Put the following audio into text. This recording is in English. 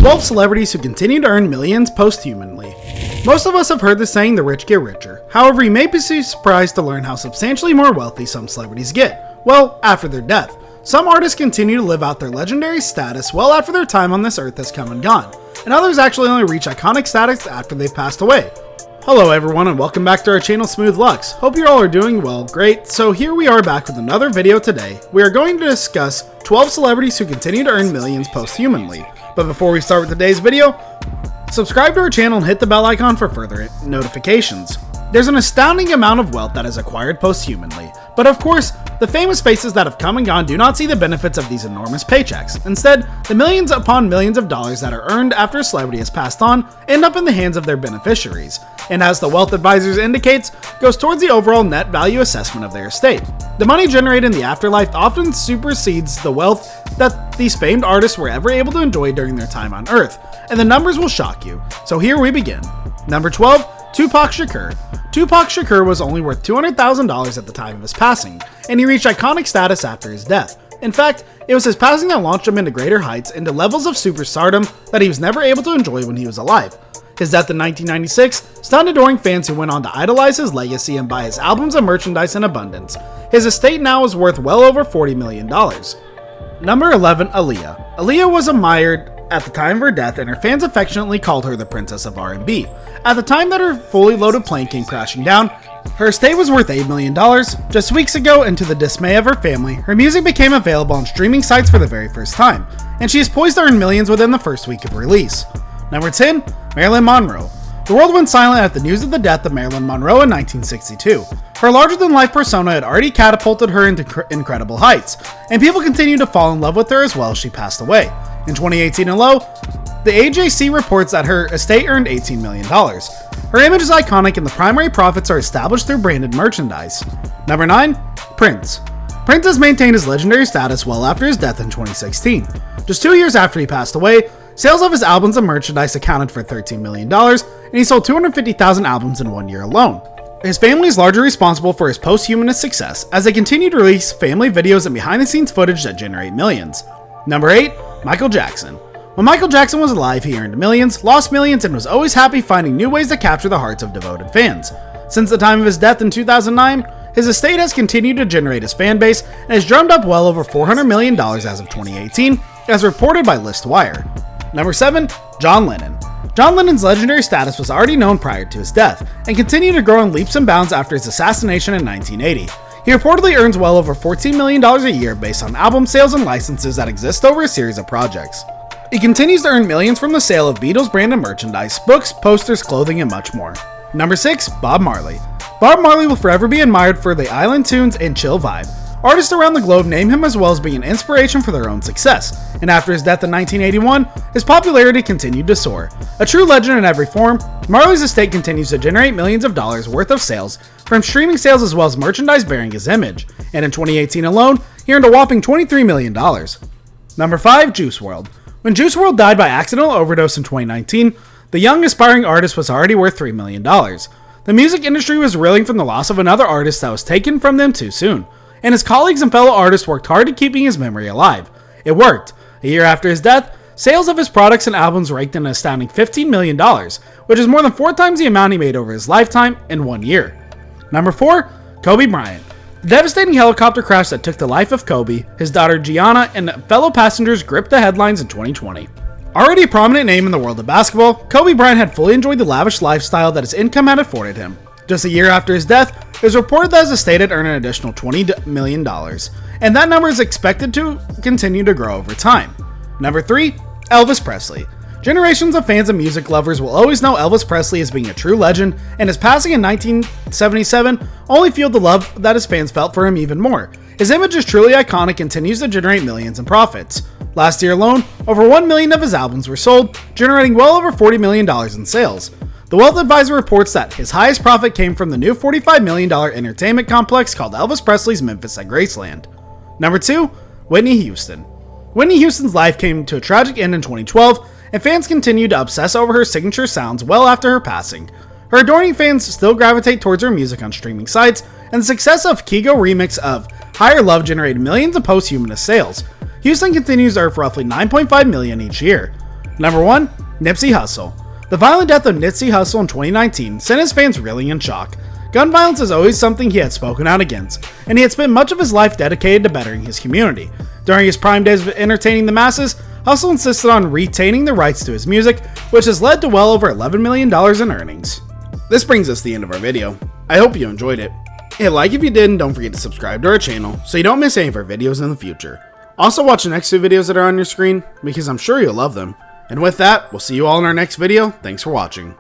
12 celebrities who continue to earn millions posthumously. Most of us have heard the saying, the rich get richer. However, you may be surprised to learn how substantially more wealthy some celebrities get. Well, after their death. Some artists continue to live out their legendary status well after their time on this earth has come and gone, and others actually only reach iconic status after they've passed away. Hello everyone and welcome back to our channel Smooth Lux. Hope you all are doing well. Great, so here we are back with another video today. We are going to discuss 12 celebrities who continue to earn millions posthumously. But before we start with today's video, subscribe to our channel and hit the bell icon for further notifications. There's an astounding amount of wealth that is acquired posthumously, but of course, the famous faces that have come and gone do not see the benefits of these enormous paychecks. Instead, the millions upon millions of dollars that are earned after a celebrity has passed on end up in the hands of their beneficiaries, and as the Wealth Advisors indicates, goes towards the overall net value assessment of their estate. The money generated in the afterlife often supersedes the wealth that these famed artists were ever able to enjoy during their time on Earth, and the numbers will shock you. So here we begin. Number 12. Tupac Shakur. Tupac Shakur was only worth $200,000 at the time of his passing, and he reached iconic status after his death. In fact, it was his passing that launched him into greater heights, into levels of superstardom that he was never able to enjoy when he was alive. His death in 1996 stunned adoring fans who went on to idolize his legacy and buy his albums and merchandise in abundance. His estate now is worth well over $40 million. Number 11. Aaliyah. Aaliyah was admired at the time of her death, and her fans affectionately called her the Princess of R&B. At the time that her fully loaded plane came crashing down, her estate was worth $8 million. Just weeks ago, and to the dismay of her family, her music became available on streaming sites for the very first time, and she is poised to earn millions within the first week of release. Number 10. Marilyn Monroe. The world went silent at the news of the death of Marilyn Monroe in 1962. Her larger-than-life persona had already catapulted her into incredible heights, and people continued to fall in love with her as well as she passed away. In 2018 alone, the AJC reports that her estate earned $18 million. Her image is iconic and the primary profits are established through branded merchandise. Number 9. Prince. Prince has maintained his legendary status well after his death in 2016. Just 2 years after he passed away, sales of his albums and merchandise accounted for $13 million, and he sold 250,000 albums in 1 year alone. His family is largely responsible for his posthumous success, as they continue to release family videos and behind-the-scenes footage that generate millions. Number 8. Michael Jackson. When Michael Jackson was alive, he earned millions, lost millions, and was always happy finding new ways to capture the hearts of devoted fans. Since the time of his death in 2009, his estate has continued to generate his fan base and has drummed up well over $400 million as of 2018, as reported by ListWire. Number 7. John Lennon. John Lennon's legendary status was already known prior to his death, and continued to grow in leaps and bounds after his assassination in 1980. He reportedly earns well over $14 million a year based on album sales and licenses that exist over a series of projects. He continues to earn millions from the sale of Beatles branded merchandise, books, posters, clothing, and much more. Number 6. Bob Marley. Bob Marley will forever be admired for the island tunes and chill vibe. Artists around the globe name him as well as being an inspiration for their own success, and after his death in 1981, his popularity continued to soar. A true legend in every form, Marley's estate continues to generate millions of dollars worth of sales from streaming sales as well as merchandise bearing his image, and in 2018 alone, he earned a whopping $23 million. Number 5. Juice WRLD. When Juice WRLD died by accidental overdose in 2019, the young aspiring artist was already worth $3 million. The music industry was reeling from the loss of another artist that was taken from them too soon, and his colleagues and fellow artists worked hard at keeping his memory alive. It worked. A year after his death, sales of his products and albums ranked an astounding $15 million, which is more than 4 times the amount he made over his lifetime in 1 year. Number 4. Kobe Bryant. The devastating helicopter crash that took the life of Kobe, his daughter Gianna, and fellow passengers gripped the headlines in 2020. Already a prominent name in the world of basketball, Kobe Bryant had fully enjoyed the lavish lifestyle that his income had afforded him. Just a year after his death, it was reported that his estate had earned an additional $20 million, and that number is expected to continue to grow over time. Number 3. Elvis Presley. Generations of fans and music lovers will always know Elvis Presley as being a true legend, and his passing in 1977 only fueled the love that his fans felt for him even more. His image is truly iconic and continues to generate millions in profits. Last year alone, over 1 million of his albums were sold, generating well over $40 million in sales. The Wealth Advisor reports that his highest profit came from the new $45 million entertainment complex called Elvis Presley's Memphis at Graceland. Number 2. Whitney Houston. Whitney Houston's life came to a tragic end in 2012, and fans continued to obsess over her signature sounds well after her passing. Her adoring fans still gravitate towards her music on streaming sites, and the success of Kygo remix of Higher Love generated millions of posthumous sales. Houston continues to earn roughly $9.5 million each year. Number 1. Nipsey Hussle. The violent death of Nipsey Hussle in 2019 sent his fans reeling in shock. Gun violence is always something he had spoken out against, and he had spent much of his life dedicated to bettering his community. During his prime days of entertaining the masses, Hussle insisted on retaining the rights to his music, which has led to well over $11 million in earnings. This brings us to the end of our video. I hope you enjoyed it. Hit like if you did, and don't forget to subscribe to our channel so you don't miss any of our videos in the future. Also watch the next two videos that are on your screen, because I'm sure you'll love them. And with that, we'll see you all in our next video. Thanks for watching.